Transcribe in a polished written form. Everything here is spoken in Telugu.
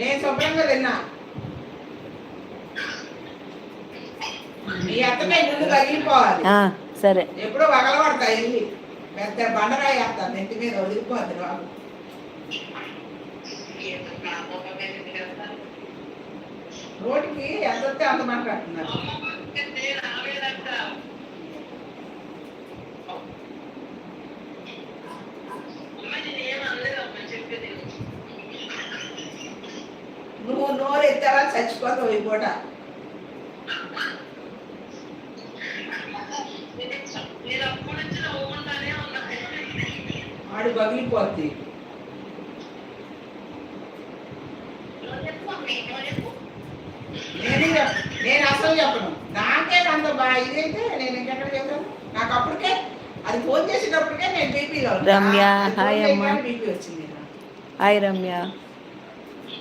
నేను శుభ్రంగా తిన్నా. నీ అత్తకాయ ముందు తగిలిపోవాలి. సరే. ఎప్పుడో వగలబడతాయి వెళ్ళి పెద్ద బండరాయి వేస్తాను నెత్తి మీద వదిలిపోద్ది బాబు. రోడ్డుకి ఎంత వస్తే అంత మాట్లాడుతున్నారు. నువ్వు నోరు ఎత్తావా చచ్చిపోతావు ఈ పూట. ఆడు పగిలిపోద్ది. నేను అసలు చెప్పను. నాకే అంత బాగా ఇదైతే నేను ఇంకెక్కడ చెప్తాను. నాకు అప్పటికే అది ఫోన్ చేసేటప్పటికే నేను బీపీలో రమ్య హాయ్ అమ్మ. బీపీ వచ్చింది. హాయ్ రమ్య.